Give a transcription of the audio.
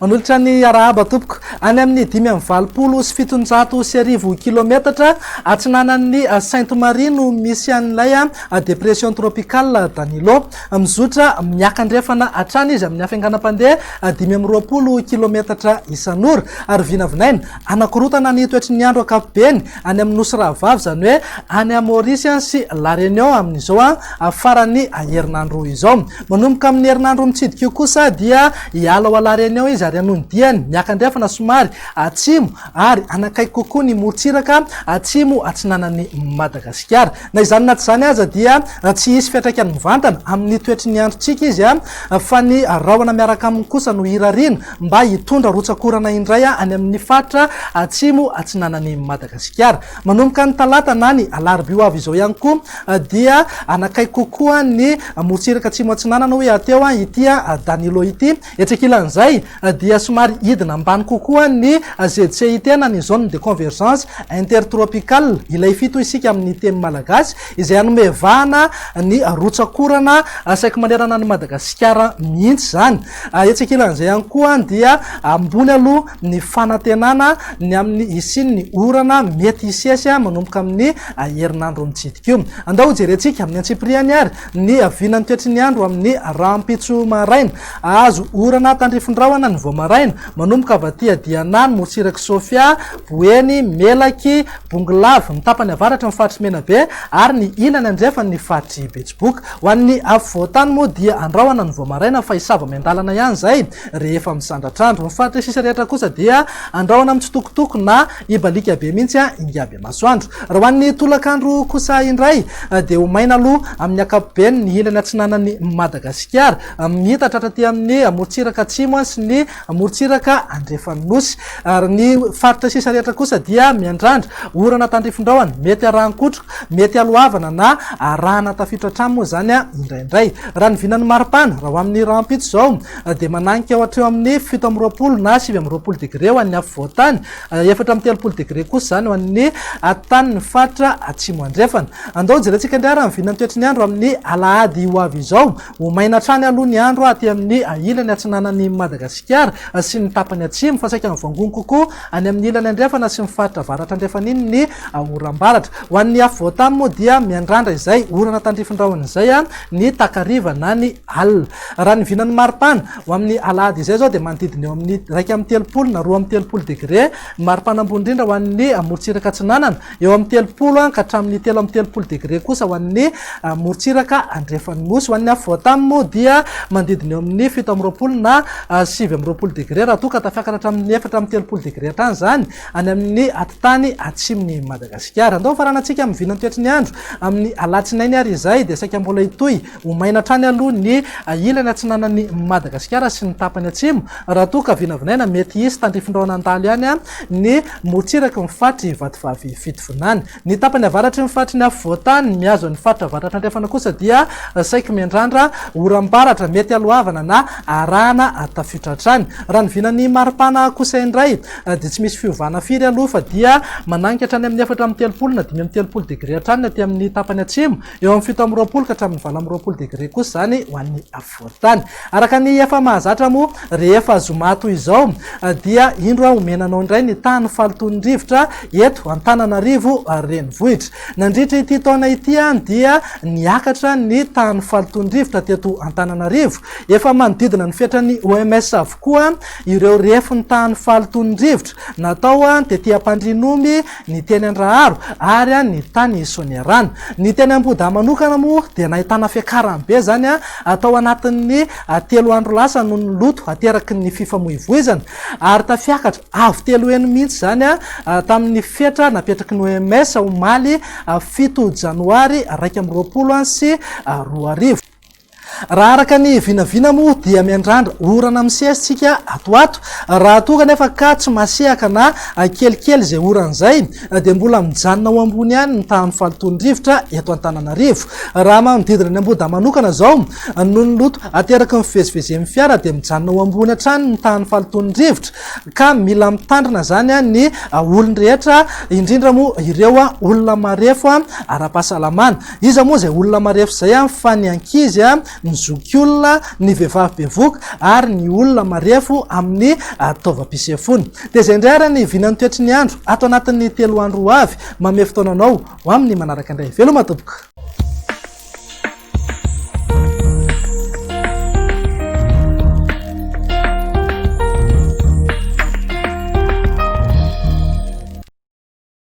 manolotra ny arahaba tompoko any amin'ny 580 kilometatra atsinanan'ny Sainte Marie no misy an'ilay dépression tropicale Danilo mizotra miakandrefana atrany izy amin'ny hafainganam-pandeha 520 kilometatra isan'ora ary vinavinaina anakorotana ny toetry ny andro ankapobeny any amin'ny nosy rahavavy zany hoe any Maurice sy La Réunion amin'izao farany herinandro izao manomboka amin'ny herinandro mitsidika kosa dia hiala ao La Réunion izy ary anony diany miakandrefana somary atsimo ary anakaiky kokoa ny morotsiraka atsimo atsinanan'ny Madagasikara na izany na tsy zany aza dia tsy hisy fiantraikany mivantana amin'ny toetry ny androtsika izy fa ny rahona miaraka aminy kosa no hirarina mba hitondra rotsakorana indray any amin'ny faritra atsimo atsinanan'ny Madagasikara manomboka ny talata na ny alarobia ho avy izao ihany koa dia anakaiky kokoa ny morotsiraka atsimo atsinanana hoe ateo ity Danilo ity etsekilan'izay dia somary hidina ambany kokoa ny ZCIT na ny zone de convergence intertropicale ilay fito isika amin'ny teny malagasy izay anomevahana ny rotsakorana saika manerana ny Madagasikara mihitsy zany etsekilan'izay ihany koa dia ambony aloha ny fanantenana ny amin'ny isiny ny orana mety isiasy manomboka amin'ny herinandro mitsidika io andao jerentsika amin'ny antsipriany ary ny avinany toetry ny andro amin'ny rahampitso maraina azo orana tandrifondrahana ny voamaraina manomboka avatia dianany morotsiraka Sofia Boeny Melaky Bongolava ny tapany avaratra ny faritry Menabe ary ny ilany andrefa ny faritry Betsiboka ho an'ny avoatany moa dia andrahana ny voamaraina fa hisava miandalana ihany zay rehefa misandratrandro ny faritra sisa rehetra kosa dia andrahana mitsitokotoko na ibalika be mihitsy ingaby masoandro raha ho an'ny tolakandro kosa indray dia ho maina aloha amin'ny ankapobeny ny ilany atsinanan'ny Madagasikara mihitatra hatraty amin'ny morotsiraka atsimo sy ny morotsiraka andrefanosy ary ny faritra sisa rehetra kosa dia miandrandra orana tandrifondrahana mety arahankotroka mety alohavana na arahana tafiditra hatrany moa zany indraindray raha ny vinany maripana raha ho amin'ny rahampitso zao dia mananika ao hatreo amin'ny 720 na 720 degré ho an'ny afovoantany 430 degré kosa zany ho an'ny tany ny faritra atsimo andrefana andao jerentsika indray raha ny vinany toetry ny andro amin'ny alahady ho avy izao ho maina trany aloha ny andro aty amin'ny ilany atsinanan'ny Madagasikara sy ny tapany atsimo fa saika mivangony kokoa any amin'ny ilany andrefana sy ny faritra avaratra andrefana iny ny orambaratra ho an'ny afovoantany moa dia miandrandra izay orana tandrifondrahona izay ny takariva na ny alina raha ny vinany maripana ho amin'ny alahady izay zao dia manodidina eo amin'ny 1 na 2 degré maripana ambony indrindra ho an'ny morotsiraka atsinanana eo amin'ny 30 ka hatramin'ny 3 degré kosa ho an'ny morotsiraka andrefanosy ho an'ny afovoantany moa dia manodidina eo amin'ny 720 na 720 degré raha toa ka tafiakatra hatramin'ny 430 degré hatrany zany any amin'ny atitany atsimony Madagasikara andao faranantsika amin'ny vinany toetry ny andro amin'ny alatsinainy ary izay dia saika mbola hitoy ho maina trany aloha ny ilany atsinanan'ny Madagasikara sy ny tapany atsimo raha toa ka vinavinaina mety hisy tandrifondrahona an-dalo ihany ny morotsiraka ny faritry Vatovavy Fitovinany ny tapany avaratry ny faritry ny afovoantany miazo ny faritra avaratra andrefana kosa dia saika miandrandra orambaratra mety alohavana na arahana tafiditra hatrany raha ny vinany maripana kosa indray dia tsy misy fiovana firy aloha fa dia mananika hatrany amin'ny 430 na 530 degré hatrany aty amin'ny tapany atsimo eo amin'ny 720 ka hatramin'ny 220 degré kosa zany ho an'ny afovoantany araka ny efa mahazatra moa rehefa zomato izao dia indro homenanao indray ny tany falitony-drivotra eto Antananarivo renivohitra nandritra ity taona ity dia niakatra ny tany falitony-drivotra teto Antananarivo efa manodidina ny fetrany OMS avokoa ireo refiny tany falitony-drivotra natao tetỳ Ampandrinomy ny teny Andraharo ary ny tany Soaniarana ny teny Amboda manokana moa dia nahitana fiakarany be zany atao anatin'ny 3 andro lasa no ny loto ateraky ny fifamoivoizana ary tafiakatra avy 3 eny mihitsy zany tamin'ny fetra napetraky ny OMS omaly 7 janoary 2020 sy 2020 raha araka ny vinavina moa dia miandrandra orana misesitsika atoato raha toa kanefa ka tsy masehaka na kelikely zay oran'izay dia mbola mijanona ao ambony ihany ny tany falitony-drivotra eto Antananarivo raha manodidina ny Amboda manokana zao noho ny loto ateraky ny fivezivezen'ny fiara dia mijanona ao ambony hatrany ny tany falitony-drivotra ka mila mitandrina zany ny olon-drehetra indrindra moa ireo olona marefo ara-pahasalamana iza moa zay olona marefo zay fa ny ankizy ny ny zokiolona, ny vehivavy bevoka ary ny olona marefo amin'ny taovam-pisefony. Dia izay indray ary ny vinan'ny toetry ny andro ato anatin'ny 3 andro avy, manome fotoananao ho amin'ny manaraka indray. Veloma tompoko.